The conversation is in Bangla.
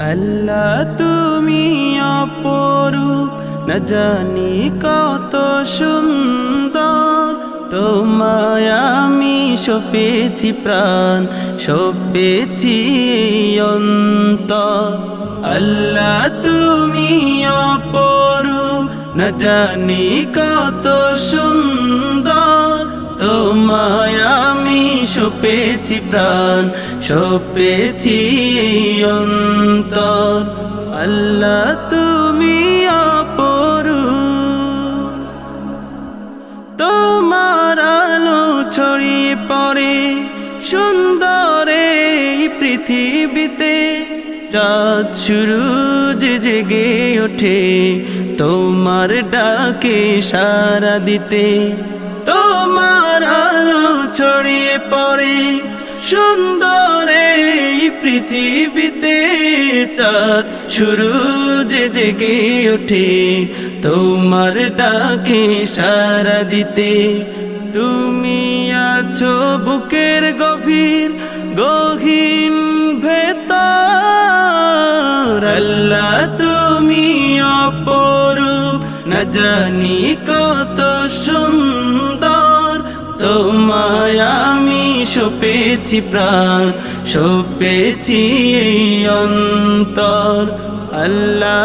আল্লাহ তুমি অপরূপ, না জানি কত সুন্দর। তোমায় আমি সপেছি প্রাণ, সপেছি অন্তর। আল্লাহ তুমি অপরূপ, না জানি কত সুন্দর। তোমায় আমি সপেছি প্রাণ, সপেছি অন্তর। আল্লাহ তুমি অপরূপ, তোমার আলো ছড়িয়ে পড়ে সুন্দর এই পৃথিবীতে। চাঁদ সূরজ জেগে ওঠে তোমার ডাকে সাড়া দিতে। তোমার আলো ছড়িয়ে পড়ে সুন্দর এই পৃথিবীতে। চাঁদ সূরজ জেগে ওঠে তোমার ডাকে সাড়া দিতে। তুমি আছো বুকের গভীর গহীন ভেতর। আল্লাহ তুমি অপরূপ, না জানি কত সুন্দর। তোমায় আমি সপেছি প্রাণ, সপেছি অন্তর। আল্লাহ